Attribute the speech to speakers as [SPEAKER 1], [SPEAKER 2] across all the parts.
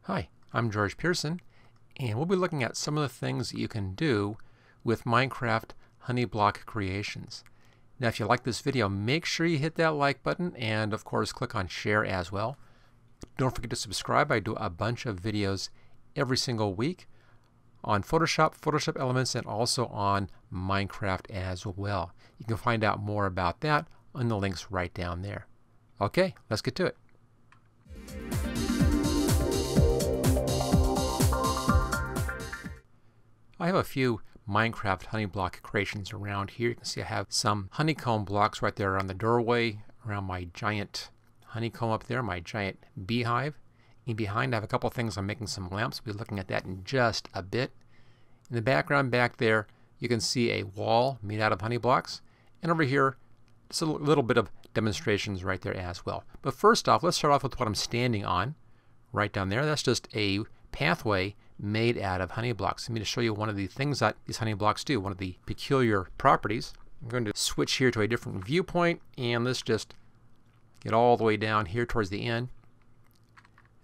[SPEAKER 1] Hi, I'm George Pearson, and we'll be looking at some of the things that you can do with Minecraft Honey Block creations. Now, if you like this video, make sure you hit that like button and, of course, click on share as well. Don't forget to subscribe. I do a bunch of videos every single week on Photoshop, Photoshop Elements, and also on Minecraft as well. You can find out more about that on the links right down there. Okay, let's get to it. I have a few Minecraft honey block creations around here. You can see I have some honeycomb blocks right there around the doorway, around my giant honeycomb up there, my giant beehive. In behind I have a couple things. I'm making some lamps. We'll be looking at that in just a bit. In the background back there you can see a wall made out of honey blocks. And over here just a little bit of demonstrations right there as well. But first off, let's start off with what I'm standing on right down there. That's just a pathway made out of honey blocks. Let me just show you one of the things that these honey blocks do, one of the peculiar properties. I'm going to switch here to a different viewpoint, and let's just get all the way down here towards the end.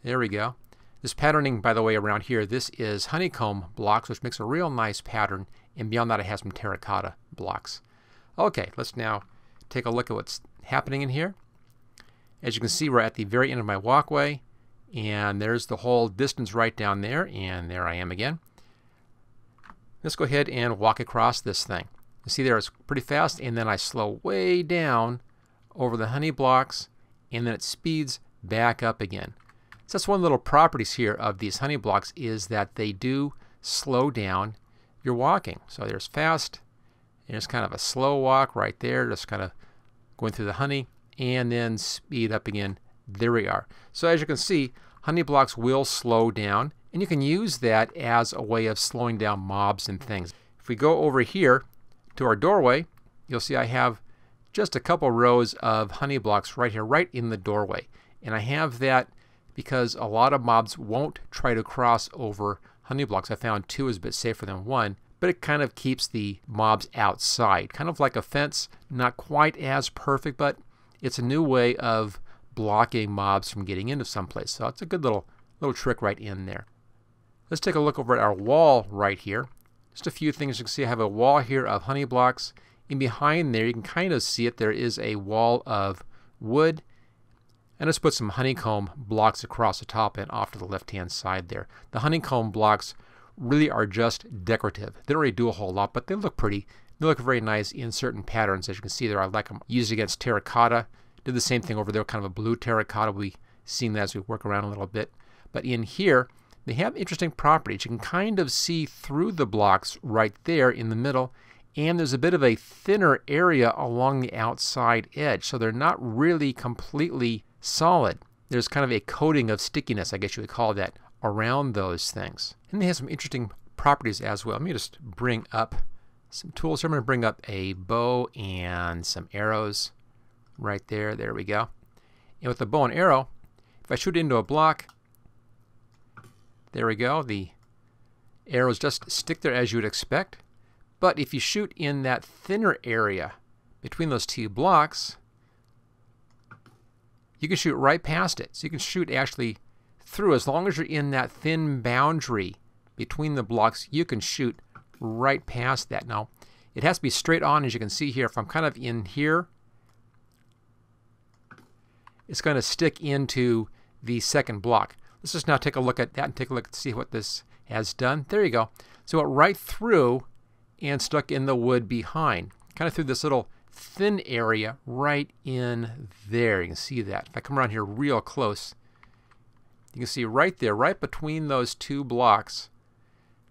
[SPEAKER 1] There we go. This patterning, by the way, around here, this is honeycomb blocks, which makes a real nice pattern, and beyond that I have some terracotta blocks. Okay, let's now take a look at what's happening in here. As you can see, we're at the very end of my walkway, and there's the whole distance right down there, and there I am again. Let's go ahead and walk across this thing. You see there it's pretty fast, and then I slow way down over the honey blocks, and then it speeds back up again. So that's one of the little properties here of these honey blocks, is that they do slow down your walking. So there's fast, and there's kind of a slow walk right there, just kind of going through the honey, and then speed up again. There we are. So as you can see, honey blocks will slow down, and you can use that as a way of slowing down mobs and things. If we go over here to our doorway, you'll see I have just a couple rows of honey blocks right here, right in the doorway. And I have that because a lot of mobs won't try to cross over honey blocks. I found 2 is a bit safer than 1, but it kind of keeps the mobs outside. Kind of like a fence, not quite as perfect, but it's a new way of blocking mobs from getting into someplace. So it's a good little trick right in there. Let's take a look over at our wall right here. Just a few things. You can see I have a wall here of honey blocks. In behind there you can kind of see it. There is a wall of wood. And let's put some honeycomb blocks across the top and off to the left hand side there. The honeycomb blocks really are just decorative. They don't really do a whole lot, but they look pretty. They look very nice in certain patterns. As you can see there, I like them used against terracotta. Did the same thing over there, kind of a blue terracotta. We'll be seeing that as we work around a little bit. But in here, they have interesting properties. You can kind of see through the blocks right there in the middle, and there's a bit of a thinner area along the outside edge. So they're not really completely solid. There's kind of a coating of stickiness, I guess you would call that, around those things. And they have some interesting properties as well. Let me just bring up some tools. I'm going to bring up a bow and some arrows. Right there, there we go. And with the bow and arrow, if I shoot into a block, there we go. The arrows just stick there as you would expect. But if you shoot in that thinner area between those 2 blocks, you can shoot right past it. So you can shoot actually through. As long as you're in that thin boundary between the blocks, you can shoot right past that. Now, it has to be straight on, as you can see here. If I'm kind of in here, it's going to stick into the second block. Let's just now take a look at that and take a look and see what this has done. There you go. So it went right through and stuck in the wood behind. Kind of through this little thin area right in there. You can see that. If I come around here real close, you can see right there, right between those 2 blocks,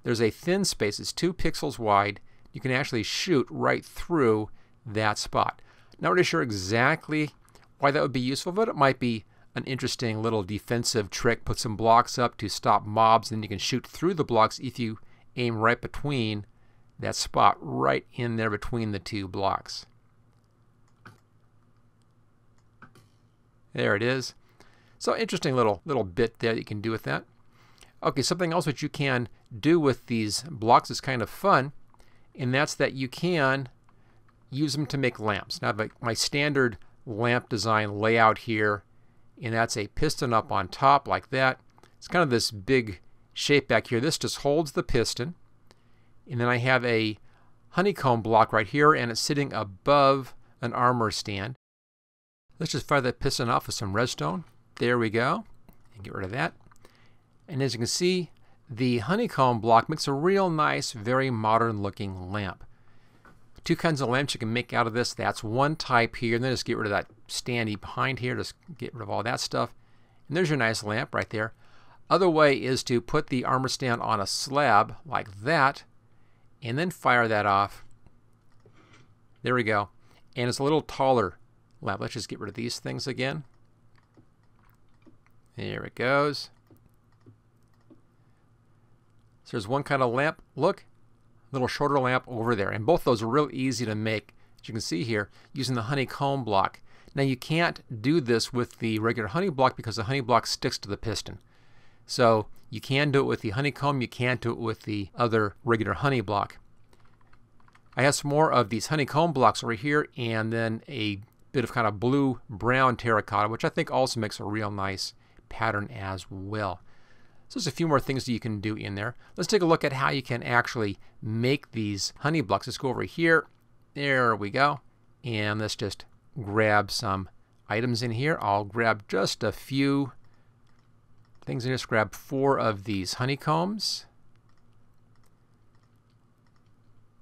[SPEAKER 1] there's a thin space. It's 2 pixels wide. You can actually shoot right through that spot. Not really sure exactly why that would be useful, but it might be an interesting little defensive trick. Put some blocks up to stop mobs, and then you can shoot through the blocks if you aim right between that spot, right in there between the 2 blocks. There it is. So interesting little bit there that you can do with that. Okay, something else that you can do with these blocks is kind of fun, and that's that you can use them to make lamps. Now, my standard lamp design layout here, and that's a piston up on top like that. It's kind of this big shape back here. This just holds the piston. And then I have a honeycomb block right here, and it's sitting above an armor stand. Let's just fire that piston off with some redstone. There we go. And get rid of that. And as you can see, the honeycomb block makes a real nice, very modern looking lamp. Two kinds of lamps you can make out of this. That's one type here. And then just get rid of that standee behind here. Just get rid of all that stuff. And there's your nice lamp right there. Other way is to put the armor stand on a slab like that and then fire that off. There we go. And it's a little taller lamp. Let's just get rid of these things again. There it goes. So there's one kind of lamp. Look, a little shorter lamp over there. And both those are real easy to make, as you can see here, using the honeycomb block. Now you can't do this with the regular honey block because the honey block sticks to the piston. So you can do it with the honeycomb, you can't do it with the other regular honey block. I have some more of these honeycomb blocks over here, and then a bit of kind of blue-brown terracotta, which I think also makes a real nice pattern as well. So there's a few more things that you can do in there. Let's take a look at how you can actually make these honey blocks. Let's go over here. There we go. And let's just grab some items in here. I'll grab just a few things and just grab 4 of these honeycombs.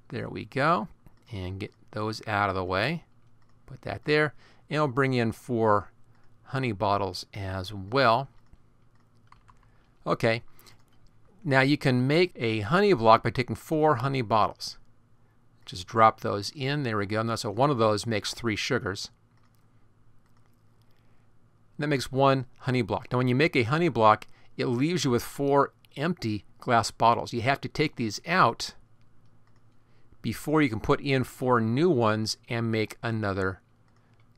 [SPEAKER 1] There we go. And get those out of the way. Put that there. And I'll bring in 4 honey bottles as well. Okay. Now you can make a honey block by taking 4 honey bottles. Just drop those in. There we go. Now, so one of those makes 3 sugars. That makes 1 honey block. Now when you make a honey block, it leaves you with 4 empty glass bottles. You have to take these out before you can put in 4 new ones and make another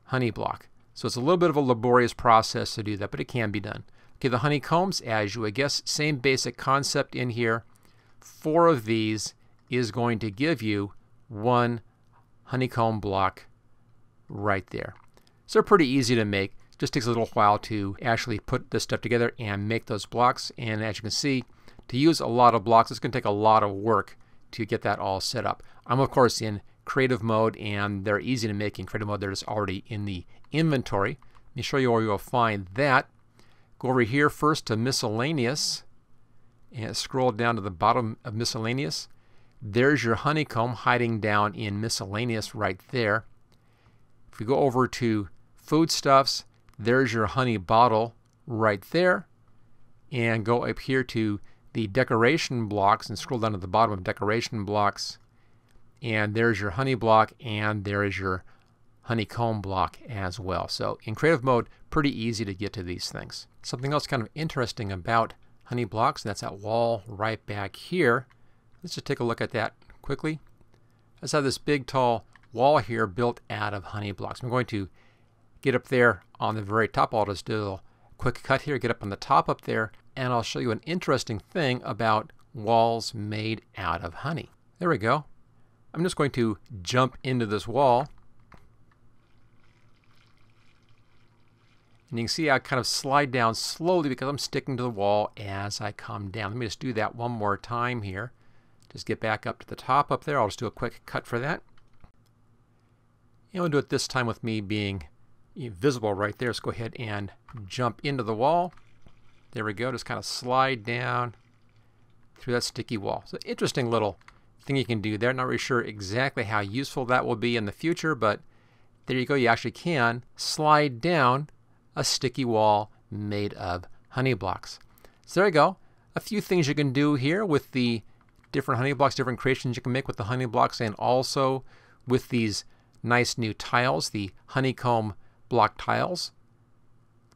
[SPEAKER 1] honey block. So it's a little bit of a laborious process to do that, but it can be done. Okay, the honeycombs, as you would guess, same basic concept in here. 4 of these is going to give you 1 honeycomb block right there. So they're pretty easy to make. Just takes a little while to actually put this stuff together and make those blocks. And as you can see, to use a lot of blocks, it's going to take a lot of work to get that all set up. I'm of course in creative mode, and they're easy to make in creative mode. They're just already in the inventory. Let me show you where you'll find that. Go over here first to miscellaneous and scroll down to the bottom of miscellaneous. There's your honeycomb hiding down in miscellaneous right there. If we go over to foodstuffs, there's your honey bottle right there. And go up here to the decoration blocks and scroll down to the bottom of decoration blocks. And there's your honey block, and there is your honeycomb block as well. So in creative mode, pretty easy to get to these things. Something else kind of interesting about honey blocks, that's that wall right back here. Let's just take a look at that quickly. I just have this big tall wall here built out of honey blocks. I'm going to get up there on the very top. I'll just do a quick cut here, get up on the top up there, and I'll show you an interesting thing about walls made out of honey. There we go. I'm just going to jump into this wall. And you can see I kind of slide down slowly because I'm sticking to the wall as I come down. Let me just do that one more time here. Just get back up to the top up there. I'll just do a quick cut for that. And we'll do it this time with me being visible right there. Let's go ahead and jump into the wall. There we go. Just kind of slide down through that sticky wall. So interesting little thing you can do there. Not really sure exactly how useful that will be in the future, but there you go. You actually can slide down a sticky wall made of honey blocks. So there you go. A few things you can do here with the different honey blocks, different creations you can make with the honey blocks, and also with these nice new tiles, the honeycomb block tiles.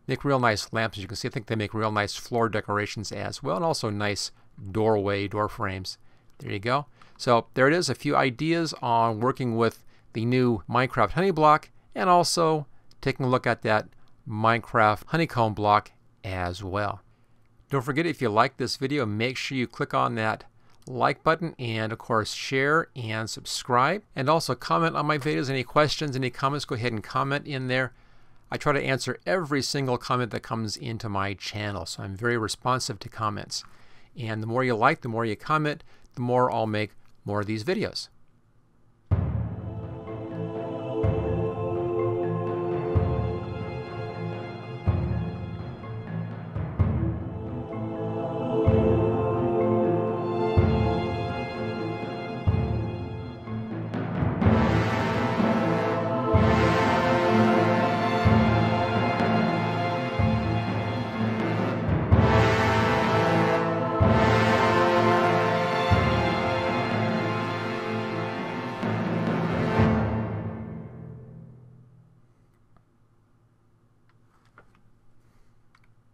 [SPEAKER 1] Make real nice lamps, as you can see. I think they make real nice floor decorations as well, and also nice door frames. There you go. So there it is, a few ideas on working with the new Minecraft honey block, and also taking a look at that Minecraft honeycomb block as well. Don't forget, if you like this video, make sure you click on that like button, and of course share and subscribe, and also comment on my videos. Any questions, any comments, go ahead and comment in there. I try to answer every single comment that comes into my channel, so I'm very responsive to comments. And the more you like, the more you comment, the more I'll make more of these videos.